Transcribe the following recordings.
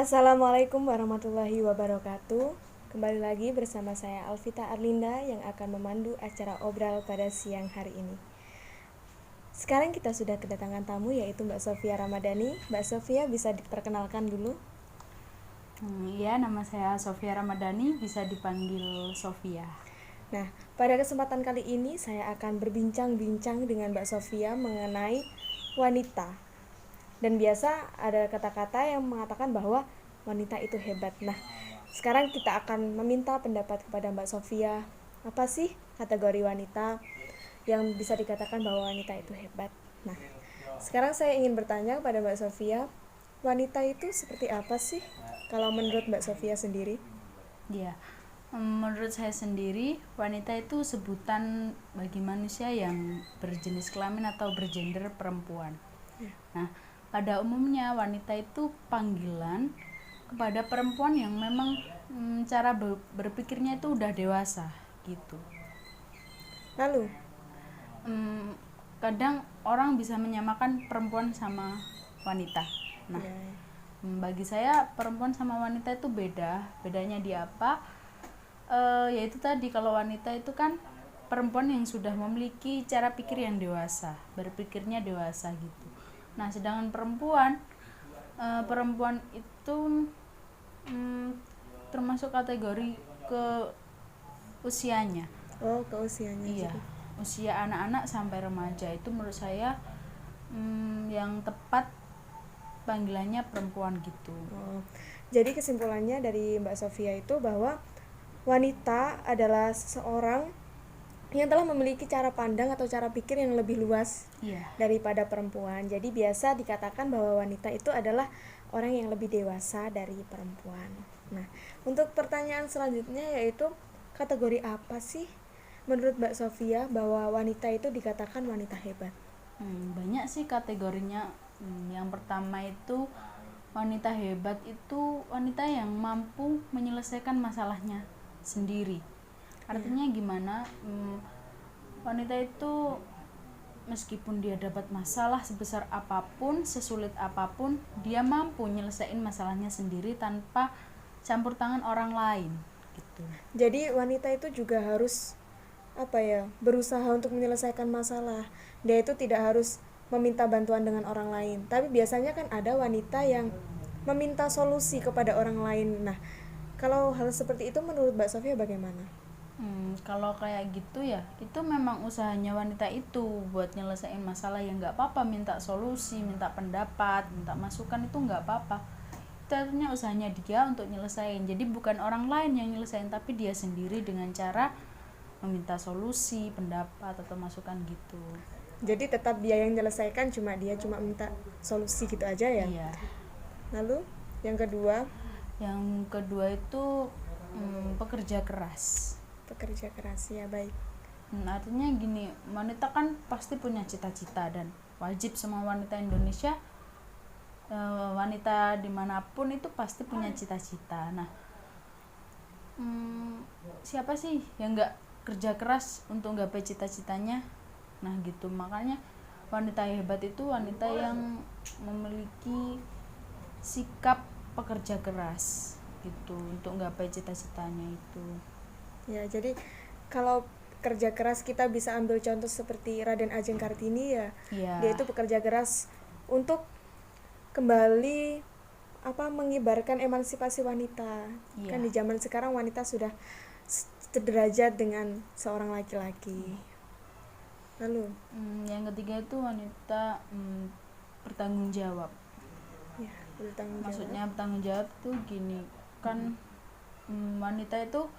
Assalamualaikum warahmatullahi wabarakatuh. Kembali lagi bersama saya Alvita Arlinda yang akan memandu acara obral pada siang hari ini. Sekarang kita sudah kedatangan tamu yaitu Mbak Sofia Ramadhani. Mbak Sofia bisa diperkenalkan dulu. Iya, nama saya Sofia Ramadhani, bisa dipanggil Sofia. Nah, pada kesempatan kali ini saya akan berbincang-bincang dengan Mbak Sofia mengenai wanita. Dan biasa ada kata-kata yang mengatakan bahwa wanita itu hebat. Nah, sekarang kita akan meminta pendapat kepada Mbak Sofia. Apa sih kategori wanita yang bisa dikatakan bahwa wanita itu hebat? Nah, sekarang saya ingin bertanya kepada Mbak Sofia, wanita itu seperti apa sih kalau menurut Mbak Sofia sendiri? Ya, menurut saya sendiri, wanita itu sebutan bagi manusia yang berjenis kelamin atau bergender perempuan. Nah, pada umumnya wanita itu panggilan kepada perempuan yang memang cara berpikirnya itu udah dewasa gitu. Lalu, Kadang orang bisa menyamakan perempuan sama wanita. Nah, ya, bagi saya perempuan sama wanita itu bedanya di apa? Yaitu tadi, kalau wanita itu kan perempuan yang sudah memiliki cara pikir yang dewasa, berpikirnya dewasa gitu. Nah, sedangkan perempuan itu termasuk kategori ke usianya. oh ke usianya Iya, juga. usia anak-anak sampai remaja itu menurut saya yang tepat panggilannya perempuan gitu. Oh, jadi kesimpulannya dari Mbak Sofia itu bahwa wanita adalah seseorang yang telah memiliki cara pandang atau cara pikir yang lebih luas Iya. daripada perempuan. Jadi biasa dikatakan bahwa wanita itu adalah orang yang lebih dewasa dari perempuan. Nah, untuk pertanyaan selanjutnya yaitu kategori apa sih menurut Mbak Sofia bahwa wanita itu dikatakan wanita hebat? Banyak sih kategorinya. Yang pertama itu wanita hebat itu wanita yang mampu menyelesaikan masalahnya sendiri. Artinya gimana? Wanita itu meskipun dia dapat masalah sebesar apapun, sesulit apapun, dia mampu nyelesain masalahnya sendiri tanpa campur tangan orang lain gitu. Jadi wanita itu juga harus berusaha untuk menyelesaikan masalah. Dia itu tidak harus meminta bantuan dengan orang lain. Tapi biasanya kan ada wanita yang meminta solusi kepada orang lain. Nah, kalau hal seperti itu menurut Mbak Sofia bagaimana? Kalau kayak gitu ya, itu memang usahanya wanita itu buat nyelesain masalah. Ya nggak apa-apa minta solusi, minta pendapat, minta masukan, itu nggak apa-apa. Itu artinya usahanya dia untuk nyelesain. Jadi bukan orang lain yang nyelesain, tapi dia sendiri dengan cara meminta solusi, pendapat atau masukan gitu. Jadi tetap dia yang menyelesaikan, dia cuma minta solusi gitu aja ya. Iya. Lalu yang kedua, Yang kedua itu pekerja keras. pekerja keras ya, baik. Artinya gini, wanita kan pasti punya cita-cita, dan wajib semua wanita Indonesia, wanita dimanapun itu pasti punya cita-cita. Nah, siapa sih yang nggak kerja keras untuk gapai cita-citanya? Nah gitu, makanya wanita hebat itu wanita yang memiliki sikap pekerja keras gitu untuk gapai cita-citanya itu. Ya, jadi kalau kerja keras kita bisa ambil contoh seperti Raden Ajeng Kartini ya. Iya. Dia itu bekerja keras untuk kembali mengibarkan emansipasi wanita. Iya. Kan di zaman sekarang wanita sudah sederajat dengan seorang laki-laki. Lalu Yang ketiga itu wanita bertanggung jawab. ya, bertanggung jawab. Maksudnya bertanggung jawab tuh gini kan, wanita itu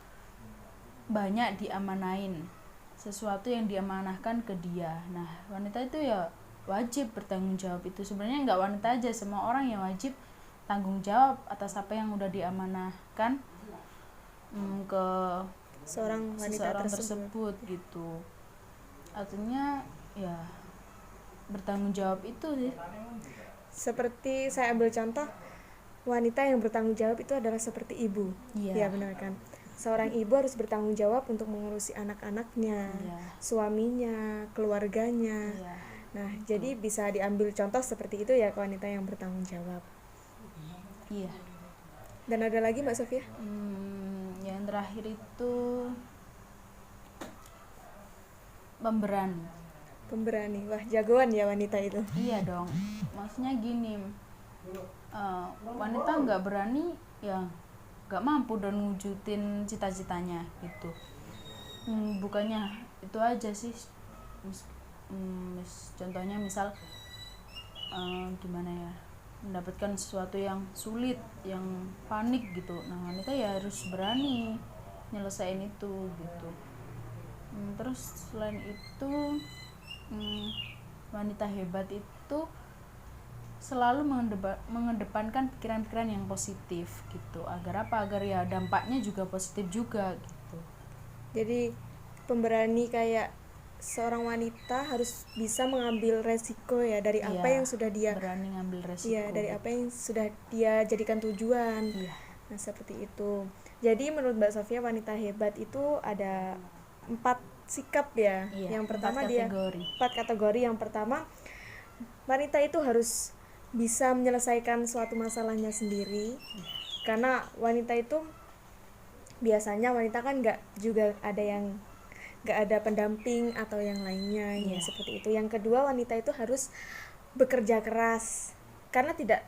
banyak diamanain sesuatu yang diamanahkan ke dia. Nah, wanita itu ya wajib bertanggung jawab. Itu sebenarnya nggak wanita aja, semua orang yang wajib tanggung jawab atas apa yang udah diamanahkan ke Seorang wanita seseorang tersebut. tersebut gitu. Artinya ya bertanggung jawab itu sih. Seperti saya ambil contoh, wanita yang bertanggung jawab itu adalah seperti ibu. Iya. Ya, benar kan? Seorang ibu harus bertanggung jawab untuk mengurusi anak-anaknya, Iya. suaminya, keluarganya. Iya. Nah, jadi bisa diambil contoh seperti itu ya, wanita yang bertanggung jawab. Iya. Dan ada lagi Mbak Sofia? Yang terakhir itu pemberani. Pemberani. Wah, jagoan ya wanita itu. Iya dong, maksudnya gini, wanita nggak berani ya nggak mampu dan wujudin cita-citanya gitu. Bukannya itu aja sih, contohnya misal gimana ya, mendapatkan sesuatu yang sulit, yang panik gitu. Nah wanita ya harus berani nyelesain itu gitu. Terus selain itu wanita hebat itu selalu mengedepankan pikiran-pikiran yang positif gitu. Agar apa? Agar ya dampaknya juga positif juga gitu. Jadi pemberani kayak seorang wanita harus bisa mengambil resiko ya dari apa Iya, yang sudah dia berani ngambil resiko. Iya, dari apa yang sudah dia jadikan tujuan. Iya. Nah, seperti itu. Jadi menurut Mbak Sofia wanita hebat itu ada 4 sikap ya. Iya, Yang pertama 4 kategori. 4 kategori. Yang pertama, wanita itu harus bisa menyelesaikan suatu masalahnya sendiri. Karena wanita itu biasanya wanita kan juga ada yang nggak ada pendamping atau yang lainnya ya, seperti itu. Yang kedua, wanita itu harus bekerja keras, karena tidak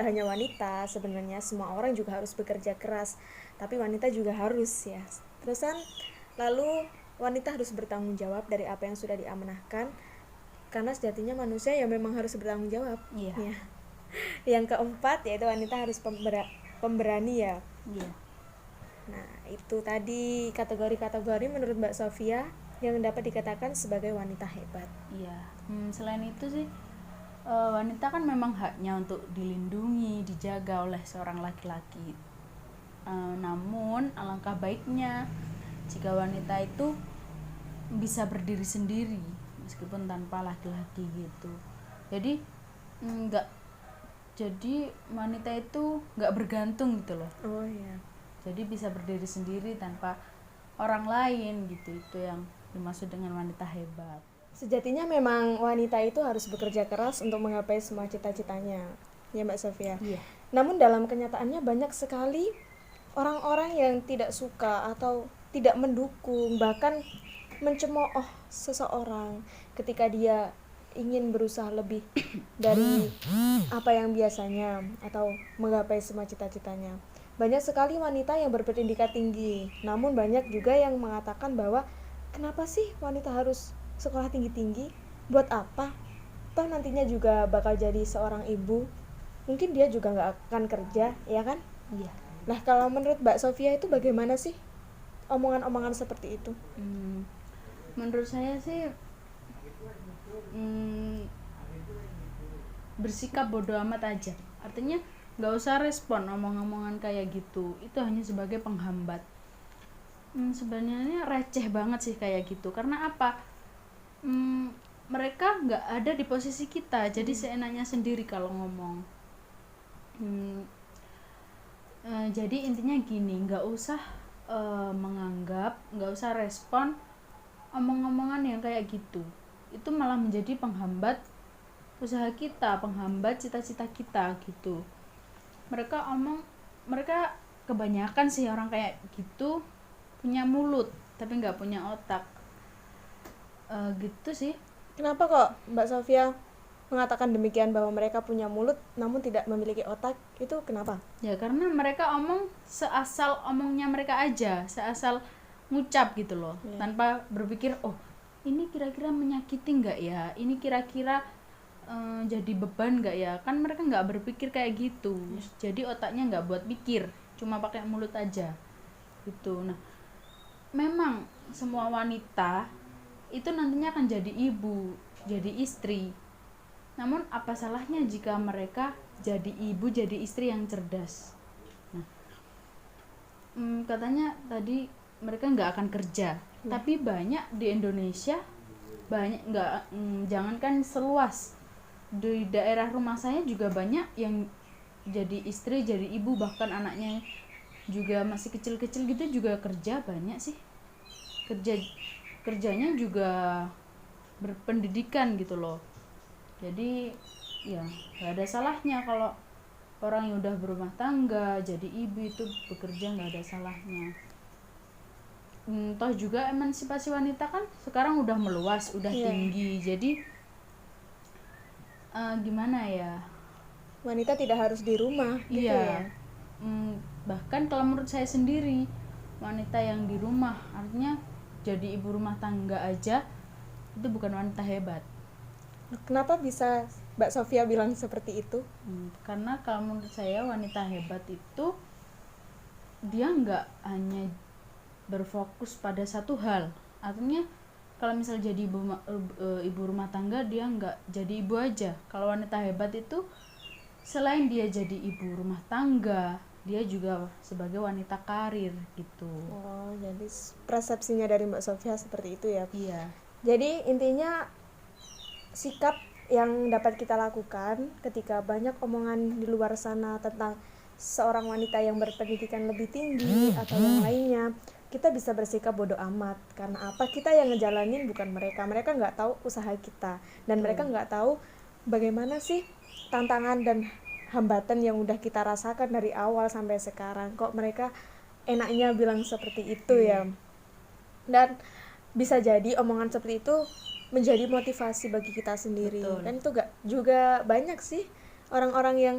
hanya wanita, sebenarnya semua orang juga harus bekerja keras, tapi wanita juga harus ya. Terusan lalu wanita harus bertanggung jawab dari apa yang sudah diamanahkan, karena sejatinya manusia ya memang harus bertanggung jawab. Iya. Ya. Yang keempat yaitu wanita harus pemberani ya. Iya. Nah, itu tadi kategori-kategori menurut Mbak Sofia yang dapat dikatakan sebagai wanita hebat. Iya. Selain itu sih, wanita kan memang haknya untuk dilindungi, dijaga oleh seorang laki-laki. Namun alangkah baiknya jika wanita itu bisa berdiri sendiri meskipun tanpa laki-laki gitu. Jadi wanita itu nggak bergantung gitu loh. Oh iya. Jadi bisa berdiri sendiri tanpa orang lain gitu. Itu yang dimaksud dengan wanita hebat. Sejatinya memang wanita itu harus bekerja keras untuk menggapai semua cita-citanya, ya Mbak Sofia. Iya. Namun dalam kenyataannya banyak sekali orang-orang yang tidak suka atau tidak mendukung, bahkan mencemooh seseorang ketika dia ingin berusaha lebih dari apa yang biasanya atau menggapai semua cita-citanya. Banyak sekali wanita yang berpendidikan tinggi, namun banyak juga yang mengatakan bahwa kenapa sih wanita harus sekolah tinggi-tinggi? Buat apa? Toh nantinya juga bakal jadi seorang ibu. Mungkin dia juga nggak akan kerja, ya kan? Iya. Nah, kalau menurut Mbak Sofia itu bagaimana sih omongan-omongan seperti itu? Menurut saya sih bersikap bodoh amat aja. Artinya nggak usah respon omong-omongan kayak gitu. Itu hanya sebagai penghambat. Sebenarnya receh banget sih kayak gitu. Karena apa? Mereka nggak ada di posisi kita, jadi seenaknya sendiri kalau ngomong. Jadi intinya gini, nggak usah menganggap, nggak usah respon omong-omongan yang kayak gitu. Itu malah menjadi penghambat usaha kita, penghambat cita-cita kita gitu. Mereka kebanyakan sih orang kayak gitu punya mulut tapi nggak punya otak. Gitu sih. Kenapa kok Mbak Sofia mengatakan demikian, bahwa mereka punya mulut namun tidak memiliki otak? Itu kenapa? Ya karena mereka omong seasal omongnya mereka aja, seasal ngucap gitu loh, tanpa berpikir oh ini kira-kira menyakiti nggak ya, ini kira-kira jadi beban nggak ya. Kan mereka nggak berpikir kayak gitu. Jadi otaknya nggak buat pikir, cuma pakai mulut aja gitu. Nah memang semua wanita itu nantinya akan jadi ibu, jadi istri. Namun apa salahnya jika mereka jadi ibu, jadi istri yang cerdas? Nah, katanya tadi mereka nggak akan kerja, tapi banyak di Indonesia, banyak nggak, jangankan seluas di daerah rumah saya juga banyak yang jadi istri, jadi ibu, bahkan anaknya juga masih kecil-kecil gitu juga kerja, banyak sih. Kerjanya juga berpendidikan gitu loh. Jadi ya nggak ada salahnya kalau orang yang udah berumah tangga jadi ibu itu bekerja nggak ada salahnya. Toh juga emansipasi wanita kan sekarang udah meluas, udah Iya. tinggi, jadi gimana ya, Wanita tidak harus di rumah gitu iya. ya. Bahkan kalau menurut saya sendiri, wanita yang di rumah artinya jadi ibu rumah tangga aja itu bukan wanita hebat. Kenapa bisa Mbak Sofia bilang seperti itu? Karena kalau menurut saya wanita hebat itu dia nggak hanya berfokus pada satu hal. Artinya kalau misal jadi ibu rumah tangga, dia nggak jadi ibu aja. Kalau wanita hebat itu selain dia jadi ibu rumah tangga, dia juga sebagai wanita karir gitu. Oh, jadi persepsinya dari Mbak Sofia seperti itu ya. Iya. Jadi intinya sikap yang dapat kita lakukan ketika banyak omongan di luar sana tentang seorang wanita yang berpendidikan lebih tinggi atau yang lainnya, kita bisa bersikap bodoh amat. Karena apa? Kita yang ngejalanin bukan mereka. Mereka nggak tahu usaha kita dan mereka nggak tahu bagaimana sih tantangan dan hambatan yang udah kita rasakan dari awal sampai sekarang. Kok mereka enaknya bilang seperti itu ya. Dan bisa jadi omongan seperti itu menjadi motivasi bagi kita sendiri. Betul. Dan itu juga banyak sih orang-orang yang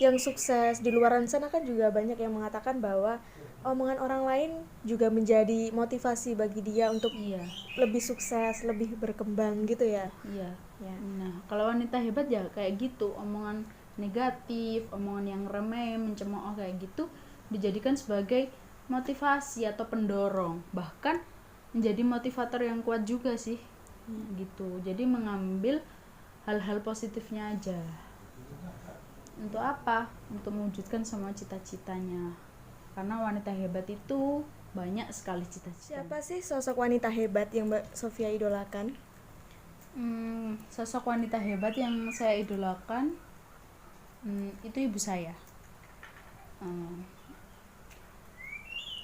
yang sukses di luaran sana kan juga banyak yang mengatakan bahwa omongan orang lain juga menjadi motivasi bagi dia untuk Iya. lebih sukses, lebih berkembang gitu ya. Iya. Ya. Nah, kalau wanita hebat ya kayak gitu, omongan negatif, omongan yang remeh, mencemooh kayak gitu dijadikan sebagai motivasi atau pendorong, bahkan menjadi motivator yang kuat juga sih. Gitu. Jadi mengambil hal-hal positifnya aja. Untuk apa? Untuk mewujudkan semua cita-citanya. Karena wanita hebat itu banyak sekali cita-cita. Siapa sih sosok wanita hebat yang Mbak Sofia idolakan? Sosok wanita hebat yang saya idolakan itu ibu saya.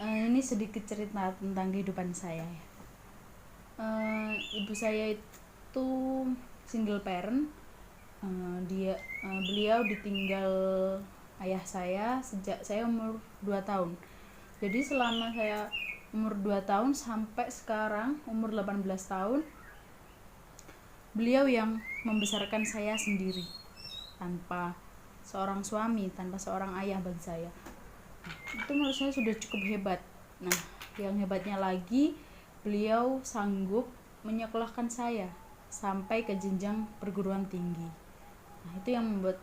Ini sedikit cerita tentang kehidupan saya ya. Ibu saya itu single parent. Beliau ditinggal ayah saya sejak saya umur 2 tahun. Jadi selama saya umur 2 tahun sampai sekarang umur 18 tahun, beliau yang membesarkan saya sendiri, tanpa seorang suami, tanpa seorang ayah bagi saya. Itu menurut saya sudah cukup hebat. Nah, yang hebatnya lagi, beliau sanggup menyekolahkan saya sampai ke jenjang perguruan tinggi. Nah, itu yang membuat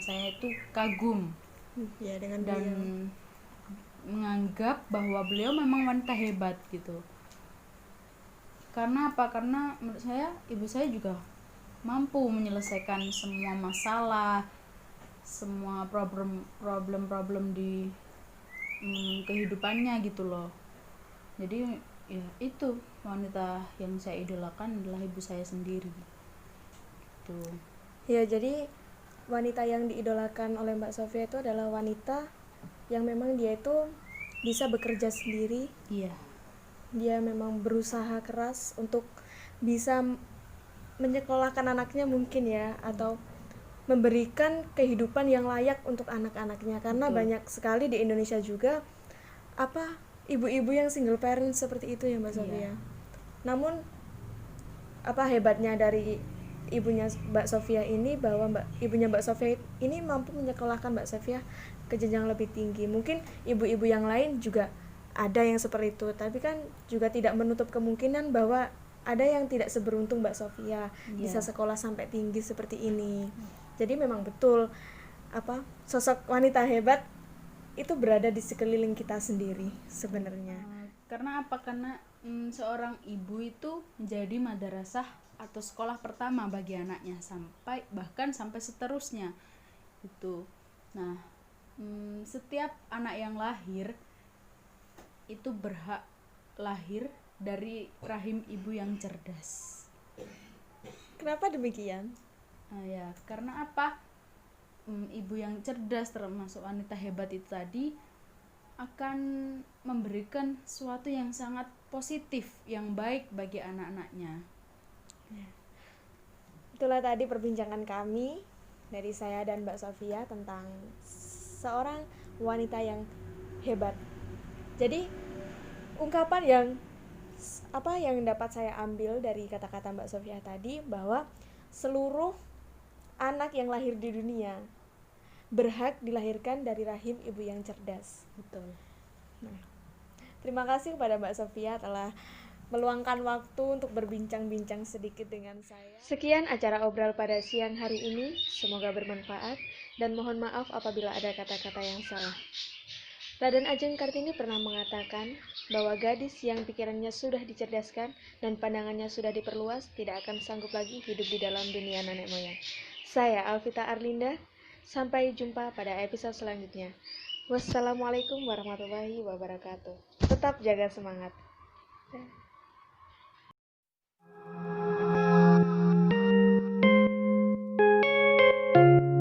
saya itu kagum Ya, dengan dan menganggap bahwa beliau memang wanita hebat gitu. Karena apa? Karena menurut saya ibu saya juga mampu menyelesaikan semua masalah, semua problem di kehidupannya gitu loh. Jadi ya itu wanita yang saya idolakan adalah ibu saya sendiri. Tuh. Ya, jadi wanita yang diidolakan oleh Mbak Sofia itu adalah wanita yang memang dia itu bisa bekerja sendiri. Iya. Dia memang berusaha keras untuk bisa menyekolahkan anaknya mungkin ya, atau memberikan kehidupan yang layak untuk anak-anaknya. Karena banyak sekali di Indonesia juga ibu-ibu yang single parent seperti itu ya Mbak Sofia. Namun hebatnya dari ibunya Mbak Sofia ini, bahwa ibunya Mbak Sofia ini mampu menyekolahkan Mbak Sofia ke jenjang lebih tinggi. Mungkin ibu-ibu yang lain juga ada yang seperti itu, tapi kan juga tidak menutup kemungkinan bahwa ada yang tidak seberuntung Mbak Sofia bisa sekolah sampai tinggi seperti ini. Jadi memang betul sosok wanita hebat itu berada di sekeliling kita sendiri sebenarnya. Karena apa? Karena seorang ibu itu menjadi madrasah atau sekolah pertama bagi anaknya bahkan sampai seterusnya gitu. Nah, setiap anak yang lahir itu berhak lahir dari rahim ibu yang cerdas. Kenapa demikian? Ya karena apa? Ibu yang cerdas termasuk wanita hebat itu tadi akan memberikan sesuatu yang sangat positif, yang baik bagi anak-anaknya. Itulah tadi perbincangan kami dari saya dan Mbak Sofia tentang seorang wanita yang hebat. Jadi ungkapan yang dapat saya ambil dari kata-kata Mbak Sofia tadi, bahwa seluruh anak yang lahir di dunia berhak dilahirkan dari rahim ibu yang cerdas. Betul. Nah, terima kasih kepada Mbak Sofia telah meluangkan waktu untuk berbincang-bincang sedikit dengan saya. Sekian acara obrol pada siang hari ini, semoga bermanfaat dan mohon maaf apabila ada kata-kata yang salah. Raden Ajeng Kartini pernah mengatakan bahwa gadis yang pikirannya sudah dicerdaskan dan pandangannya sudah diperluas tidak akan sanggup lagi hidup di dalam dunia nenek moyang. Saya Alvita Arlinda, sampai jumpa pada episode selanjutnya. Wassalamualaikum warahmatullahi wabarakatuh. Tetap jaga semangat.